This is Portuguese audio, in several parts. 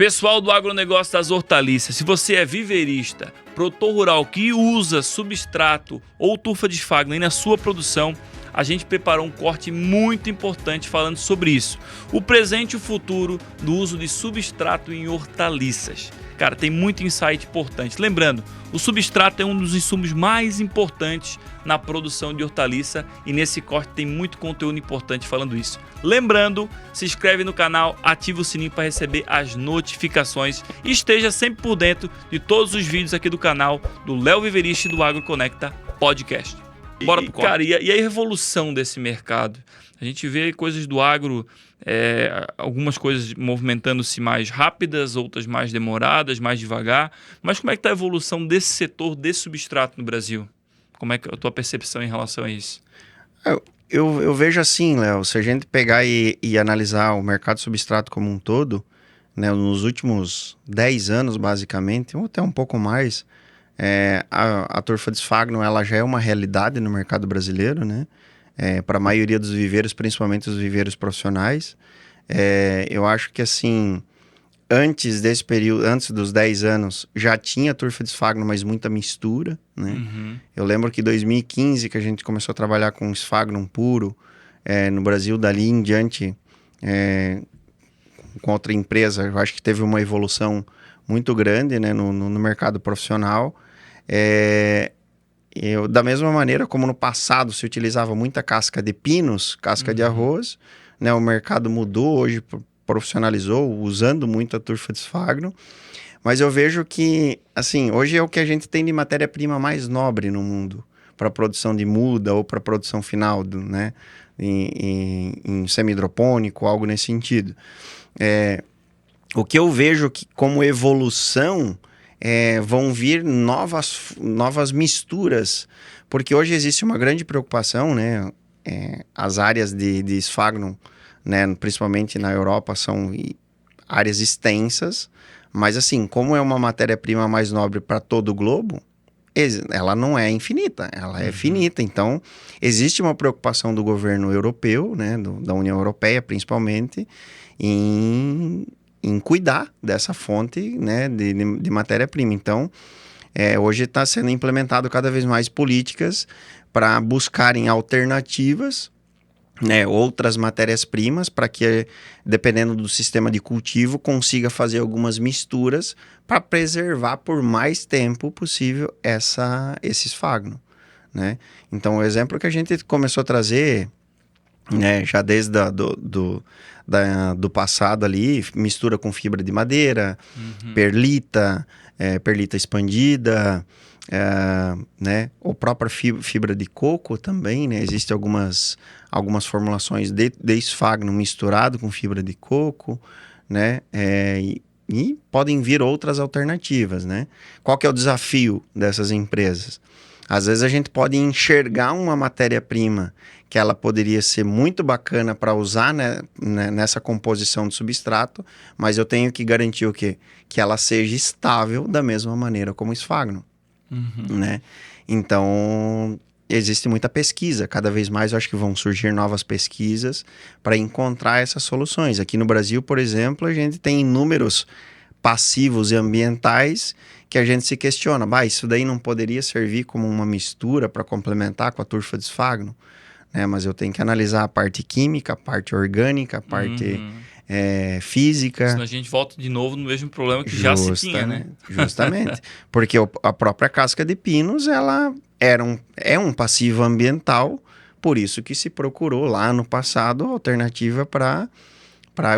Pessoal do agronegócio das hortaliças, se você é viveirista, produtor rural que usa substrato ou turfa de esfagno aí na sua produção, a gente preparou um corte muito importante falando sobre isso. O presente e o futuro do uso de substrato em hortaliças. Cara, tem muito insight importante. Lembrando, o substrato é um dos insumos mais importantes na produção de hortaliça e nesse corte tem muito conteúdo importante falando isso. Lembrando, se inscreve no canal, ativa o sininho para receber as notificações e esteja sempre por dentro de todos os vídeos aqui do canal do Léo Viverista e do AgroConecta Podcast. Bora pro corte. Cara, e a evolução desse mercado? A gente vê coisas do agro, algumas coisas movimentando-se mais rápidas, outras mais demoradas, mais devagar. Mas como é que está a evolução desse setor, desse substrato no Brasil? Como é que é a tua percepção em relação a isso? Eu vejo assim, Léo, se a gente pegar e analisar o mercado substrato como um todo, né, nos últimos 10 anos, basicamente, ou até um pouco mais, a turfa de esfagno ela já é uma realidade no mercado brasileiro, né? Para a maioria dos viveiros, principalmente os viveiros profissionais. Eu acho que assim, antes desse período, antes dos 10 anos, já tinha turfa de esfagno, mas muita mistura, né? Uhum. Eu lembro que em 2015, que a gente começou a trabalhar com esfagno puro, no Brasil, dali em diante, com outra empresa, eu acho que teve uma evolução muito grande, né, no mercado profissional. Da mesma maneira como no passado se utilizava muita casca de pinos, casca de arroz, né, o mercado mudou, hoje profissionalizou, usando muito a turfa de esfagno, mas eu vejo que, assim, hoje é o que a gente tem de matéria-prima mais nobre no mundo, para produção de muda ou para produção final, né, em semi-hidropônico, algo nesse sentido. O que eu vejo que, como evolução, vão vir novas misturas, porque hoje existe uma grande preocupação, né? As áreas de esfagno, né, principalmente na Europa, são áreas extensas, mas assim, como é uma matéria-prima mais nobre para todo o globo, ela não é infinita, ela é finita. Então, existe uma preocupação do governo europeu, né, da União Europeia principalmente, em cuidar dessa fonte, né, de matéria-prima. Então, hoje está sendo implementado cada vez mais políticas para buscarem alternativas, né, outras matérias-primas, para que, dependendo do sistema de cultivo, consiga fazer algumas misturas para preservar por mais tempo possível esse esfagno, né? Então, o exemplo que a gente começou a trazer, né, já desde do passado ali, mistura com fibra de madeira, perlita, perlita expandida, né, ou própria fibra de coco também, né, existem algumas formulações de esfagno misturado com fibra de coco, né, e podem vir outras alternativas, né. Qual que é o desafio dessas empresas? Às vezes a gente pode enxergar uma matéria-prima que ela poderia ser muito bacana para usar, né, nessa composição de substrato, mas eu tenho que garantir o quê? Que ela seja estável da mesma maneira como o esfagno, né? Então, existe muita pesquisa. Cada vez mais eu acho que vão surgir novas pesquisas para encontrar essas soluções. Aqui no Brasil, por exemplo, a gente tem inúmeros passivos e ambientais que a gente se questiona, isso daí não poderia servir como uma mistura para complementar com a turfa de esfagno, né? Mas eu tenho que analisar a parte química, a parte orgânica, a parte física. Senão a gente volta de novo no mesmo problema que já se tinha, né? Justamente, porque a própria casca de pinos, ela é um passivo ambiental, por isso que se procurou lá no passado alternativa para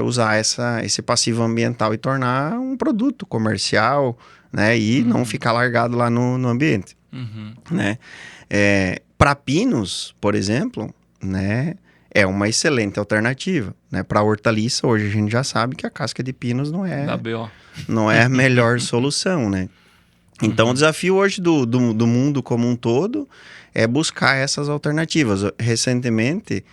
usar esse passivo ambiental e tornar um produto comercial, né, e não ficar largado lá no ambiente, né. Para pinos, por exemplo, né, é uma excelente alternativa, né. Para hortaliça, hoje a gente já sabe que a casca de pinos não é a melhor solução, né. Então, o desafio hoje do mundo como um todo é buscar essas alternativas. Recentemente,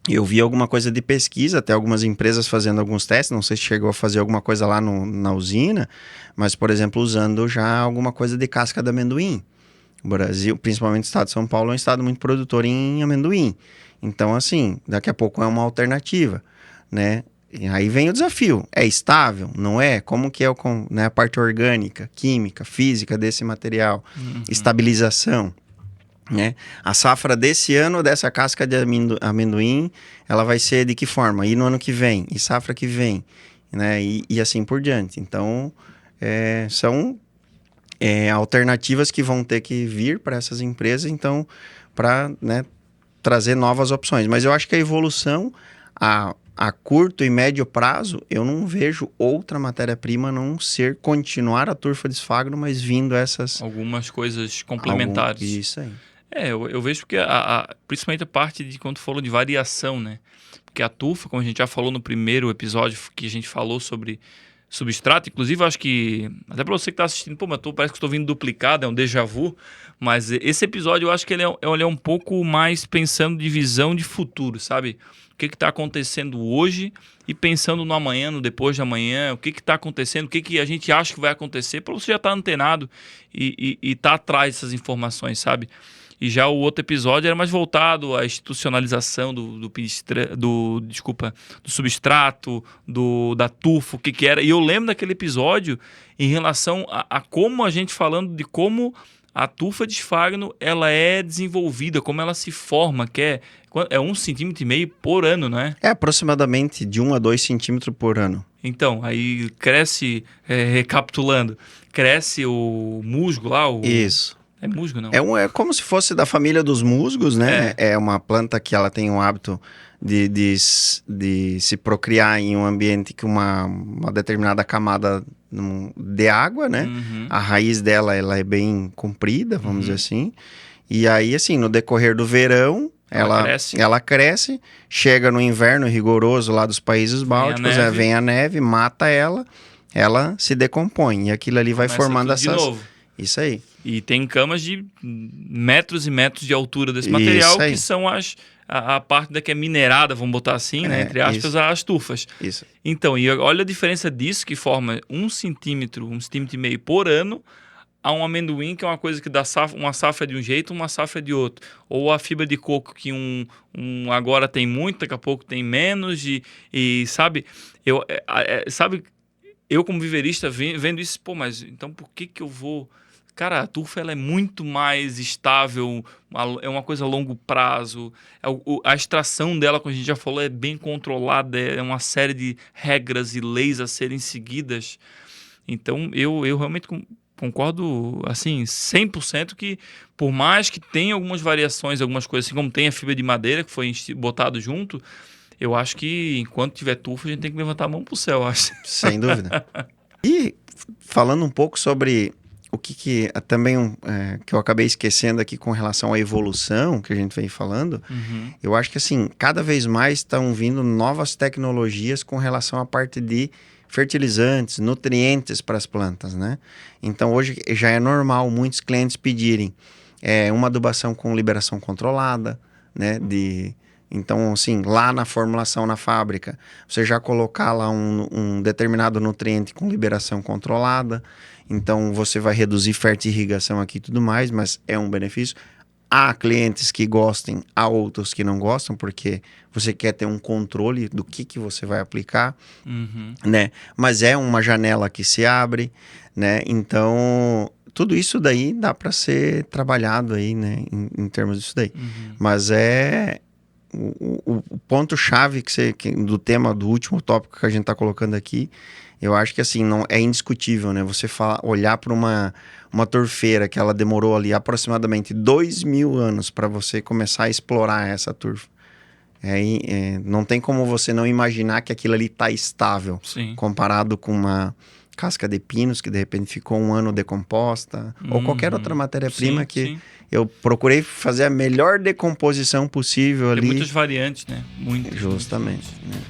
eu vi alguma coisa de pesquisa, até algumas empresas fazendo alguns testes, não sei se chegou a fazer alguma coisa lá na usina, mas, por exemplo, usando já alguma coisa de casca de amendoim. O Brasil, principalmente o estado de São Paulo, é um estado muito produtor em amendoim. Então, assim, daqui a pouco é uma alternativa, né? E aí vem o desafio. É estável? Não é? Como que é né, a parte orgânica, química, física desse material? Estabilização, né? A safra desse ano, dessa casca de amendoim, ela vai ser de que forma? E no ano que vem? E safra que vem? Né? E assim por diante. Então, são alternativas que vão ter que vir para essas empresas, então, para, né, trazer novas opções. Mas eu acho que a evolução, a curto e médio prazo, eu não vejo outra matéria-prima a não ser continuar a turfa de esfagno, mas vindo essas... Algumas coisas complementares. Isso aí. Eu vejo que principalmente a parte de quando tu falou de variação, né? Porque a turfa, como a gente já falou no primeiro episódio que a gente falou sobre substrato, inclusive eu acho que, até para você que está assistindo, pô, mas parece que estou vindo duplicado, é um déjà vu, mas esse episódio eu acho que ele é um pouco mais pensando de visão de futuro, sabe? O que está acontecendo hoje e pensando no amanhã, no depois de amanhã, o que está acontecendo, o que a gente acha que vai acontecer, para você já estar antenado e estar atrás dessas informações, sabe? E já o outro episódio era mais voltado à institucionalização do substrato, da tufa, o que era. E eu lembro daquele episódio em relação a como a gente falando de como a tufa de esfagno ela é desenvolvida, como ela se forma, que é 1,5 cm por ano, não é? É aproximadamente de 1 a 2 centímetros por ano. Então, aí cresce, recapitulando, cresce o musgo lá, Isso. É musgo, não? É como se fosse da família dos musgos, né? É uma planta que ela tem o hábito de se procriar em um ambiente que uma determinada camada de água, né? Uhum. A raiz dela ela é bem comprida, vamos dizer assim. E aí, assim, no decorrer do verão, ela cresce, chega no inverno rigoroso lá dos países bálticos, vem a neve, mata ela se decompõe. E aquilo ali vai formando essas... de novo. Isso aí. E tem camas de metros e metros de altura desse material, que são a parte da que é minerada, vamos botar assim, né? Entre aspas, as tufas. Isso. Então, e olha a diferença disso, que forma 1 centímetro, 1,5 centímetro por ano, a um amendoim, que é uma coisa que dá uma safra de um jeito, uma safra de outro. Ou a fibra de coco, que agora tem muito, daqui a pouco tem menos, e sabe, eu como viverista vendo isso, pô, mas então por que eu vou... Cara, a turfa ela é muito mais estável, é uma coisa a longo prazo, a extração dela, como a gente já falou, é bem controlada, é uma série de regras e leis a serem seguidas. Então, eu realmente concordo, assim, 100% que, por mais que tenha algumas variações, algumas coisas, assim como tem a fibra de madeira, que foi botado junto, eu acho que enquanto tiver turfa, a gente tem que levantar a mão pro céu, eu acho. Sem dúvida. E falando um pouco sobre o que também que eu acabei esquecendo aqui com relação à evolução que a gente vem falando, eu acho que assim, cada vez mais estão vindo novas tecnologias com relação à parte de fertilizantes, nutrientes para as plantas, né? Então hoje já é normal muitos clientes pedirem uma adubação com liberação controlada, né? Então, assim, lá na formulação na fábrica, você já colocar lá um determinado nutriente com liberação controlada, então você vai reduzir fertirrigação aqui e tudo mais, mas é um benefício. Há clientes que gostem, há outros que não gostam, porque você quer ter um controle do que você vai aplicar, né? Mas é uma janela que se abre, né? Então, tudo isso daí dá para ser trabalhado aí, né? Em termos disso daí. Mas o ponto-chave do tema, do último tópico que a gente está colocando aqui, eu acho que assim, não é indiscutível, né? Você olhar para uma turfeira que ela demorou ali aproximadamente 2.000 anos para você começar a explorar essa turfa. Não tem como você não imaginar que aquilo ali está estável. Sim. Comparado com uma casca de pinos que de repente ficou 1 ano decomposta, ou qualquer outra matéria-prima que eu procurei fazer a melhor decomposição possível ali. Tem muitas variantes, né? Muitas. Justamente. Né?